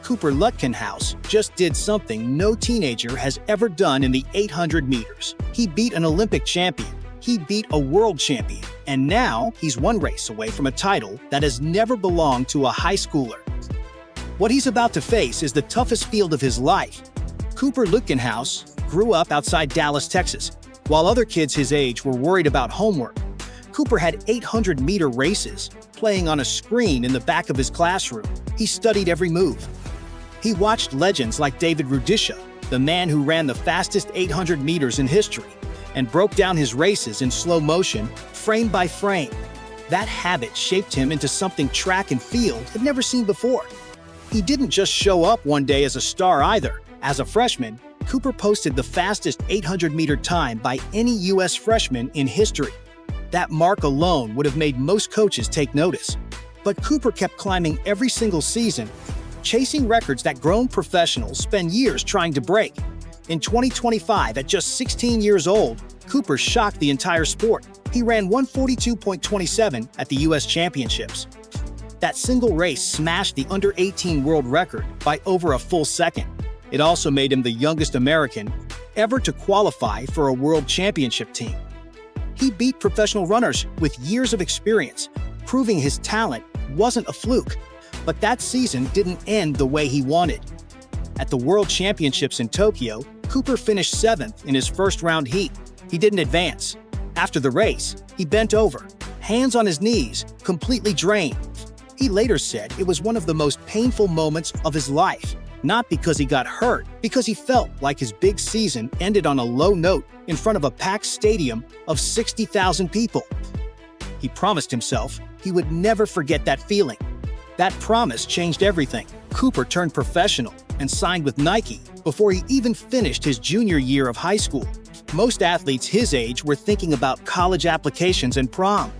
Cooper Lutkenhaus just did something no teenager has ever done in the 800 meters. He beat an Olympic champion. He beat a world champion. And now he's one race away from a title that has never belonged to a high schooler. What he's about to face is the toughest field of his life. Cooper Lutkenhaus grew up outside Dallas, Texas. While other kids his age were worried about homework, Cooper had 800-meter races playing on a screen in the back of his classroom. He studied every move. He watched legends like David Rudisha, the man who ran the fastest 800 meters in history, and broke down his races in slow motion, frame by frame. That habit shaped him into something track and field had never seen before. He didn't just show up one day as a star either. As a freshman, Cooper posted the fastest 800-meter time by any U.S. freshman in history. That mark alone would have made most coaches take notice. But Cooper kept climbing every single season, chasing records that grown professionals spend years trying to break. In 2025, at just 16 years old, Cooper shocked the entire sport. He ran 142.27 at the U.S. Championships. That single race smashed the under-18 world record by over a full second. It also made him the youngest American ever to qualify for a world championship team. He beat professional runners with years of experience, proving his talent wasn't a fluke. But that season didn't end the way he wanted. At the World Championships in Tokyo, Cooper finished 7th in his first-round heat. He didn't advance. After the race, he bent over, hands on his knees, completely drained. He later said it was one of the most painful moments of his life, not because he got hurt, because he felt like his big season ended on a low note in front of a packed stadium of 60,000 people. He promised himself he would never forget that feeling. That promise changed everything. Cooper turned professional and signed with Nike before he even finished his junior year of high school. Most athletes his age were thinking about college applications and prom.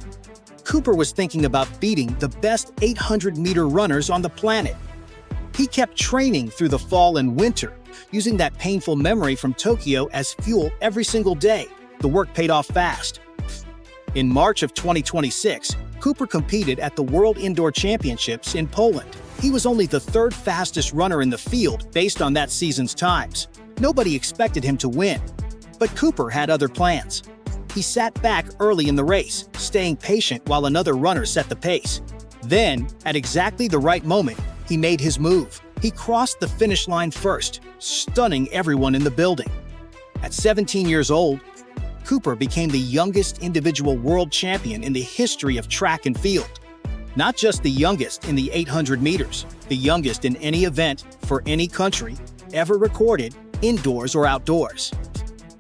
Cooper was thinking about beating the best 800-meter runners on the planet. He kept training through the fall and winter, using that painful memory from Tokyo as fuel every single day. The work paid off fast. In March of 2026, Cooper competed at the World Indoor Championships in Poland. He was only the third fastest runner in the field based on that season's times. Nobody expected him to win, but Cooper had other plans. He sat back early in the race, staying patient while another runner set the pace. Then, at exactly the right moment, he made his move. He crossed the finish line first, stunning everyone in the building. At 17 years old, Cooper became the youngest individual world champion in the history of track and field. Not just the youngest in the 800 meters, the youngest in any event for any country ever recorded, indoors or outdoors.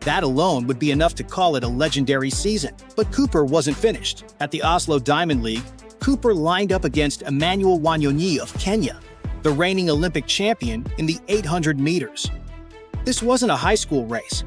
That alone would be enough to call it a legendary season. But Cooper wasn't finished. At the Oslo Diamond League, Cooper lined up against Emmanuel Wanyonyi of Kenya, the reigning Olympic champion in the 800 meters. This wasn't a high school race.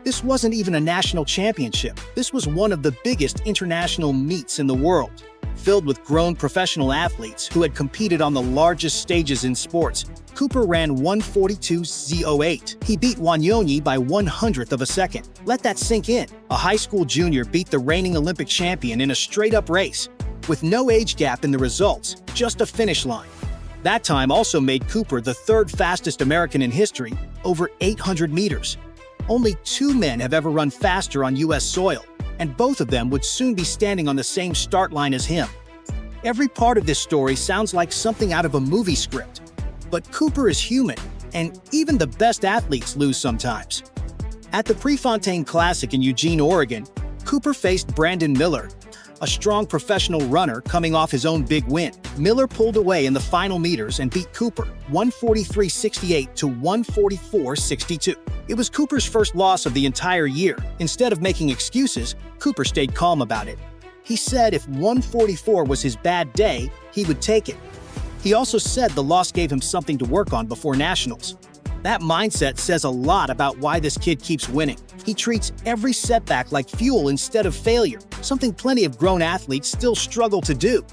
This wasn't even a national championship. This was one of the biggest international meets in the world, filled with grown professional athletes who had competed on the largest stages in sports. Cooper ran 1:42.08. He beat Wanyonyi by 1/100th of a second. Let that sink in. A high school junior beat the reigning Olympic champion in a straight-up race, with no age gap in the results, just a finish line. That time also made Cooper the third fastest American in history, over 800 meters. Only 2 men have ever run faster on U.S. soil, and both of them would soon be standing on the same start line as him. Every part of this story sounds like something out of a movie script. But Cooper is human, and even the best athletes lose sometimes. At the Prefontaine Classic in Eugene, Oregon, Cooper faced Brandon Miller, a strong professional runner coming off his own big win. Miller pulled away in the final meters and beat Cooper 1:43.68 to 1:44.62. It was Cooper's first loss of the entire year. Instead of making excuses, Cooper stayed calm about it. He said if 1:44 was his bad day, he would take it. He also said the loss gave him something to work on before nationals. That mindset says a lot about why this kid keeps winning. He treats every setback like fuel instead of failure, something plenty of grown athletes still struggle to do.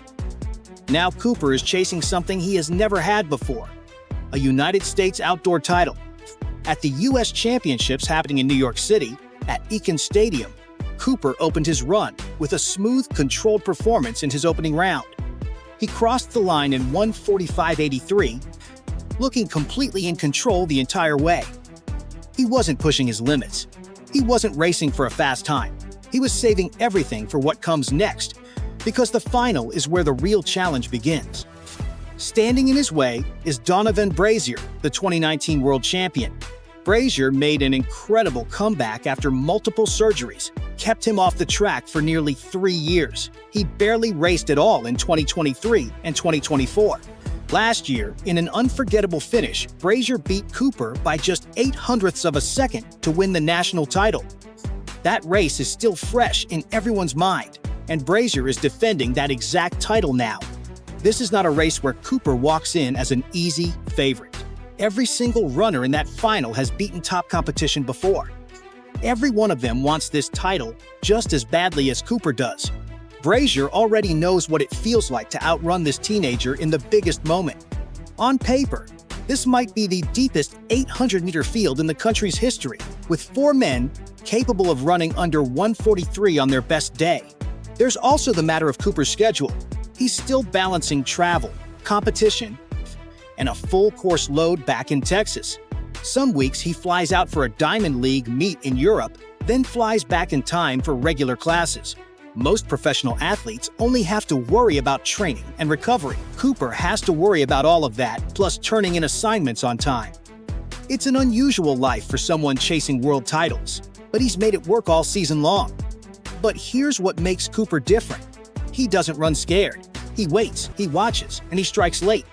Now Cooper is chasing something he has never had before, a United States outdoor title. At the U.S. Championships happening in New York City, at Eakin Stadium, Cooper opened his run with a smooth, controlled performance in his opening round. He crossed the line in 1:45.83, looking completely in control the entire way. He wasn't pushing his limits. He wasn't racing for a fast time. He was saving everything for what comes next, because the final is where the real challenge begins. Standing in his way is Donavan Brazier, the 2019 world champion. Brazier made an incredible comeback after multiple surgeries kept him off the track for nearly 3 years. He barely raced at all in 2023 and 2024. Last year, in an unforgettable finish, Brazier beat Cooper by just 0.08 of a second to win the national title. That race is still fresh in everyone's mind, and Brazier is defending that exact title now. This is not a race where Cooper walks in as an easy favorite. Every single runner in that final has beaten top competition before. Every one of them wants this title just as badly as Cooper does. Brazier already knows what it feels like to outrun this teenager in the biggest moment. On paper, this might be the deepest 800-meter field in the country's history, with 4 men capable of running under 1:43 on their best day. There's also the matter of Cooper's schedule. He's still balancing travel, competition, and a full course load back in Texas. Some weeks he flies out for a Diamond League meet in Europe, then flies back in time for regular classes. Most professional athletes only have to worry about training and recovery. Cooper has to worry about all of that, plus turning in assignments on time. It's an unusual life for someone chasing world titles, but he's made it work all season long. But here's what makes Cooper different. He doesn't run scared. He waits, he watches, and he strikes late.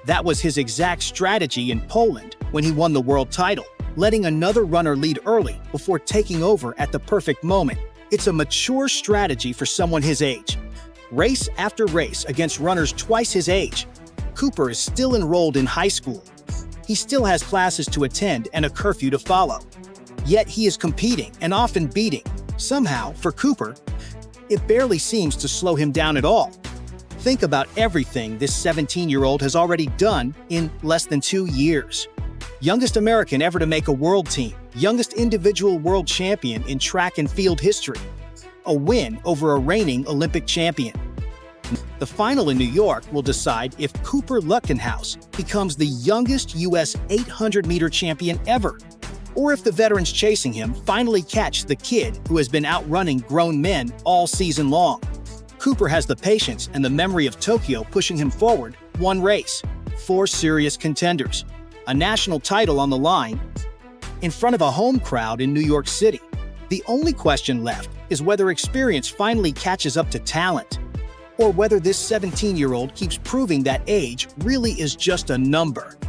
That was his exact strategy in Poland when he won the world title, letting another runner lead early before taking over at the perfect moment. It's a mature strategy for someone his age. Race after race against runners twice his age. Cooper is still enrolled in high school. He still has classes to attend and a curfew to follow. Yet he is competing and often beating. Somehow, for Cooper, it barely seems to slow him down at all. Think about everything this 17-year-old has already done in less than 2 years. Youngest American ever to make a world team, youngest individual world champion in track and field history, a win over a reigning Olympic champion. The final in New York will decide if Cooper Lutkenhaus becomes the youngest U.S. 800-meter champion ever, or if the veterans chasing him finally catch the kid who has been outrunning grown men all season long. Cooper has the patience and the memory of Tokyo pushing him forward. 1 race, 4 serious contenders, a national title on the line, in front of a home crowd in New York City. The only question left is whether experience finally catches up to talent, or whether this 17-year-old keeps proving that age really is just a number.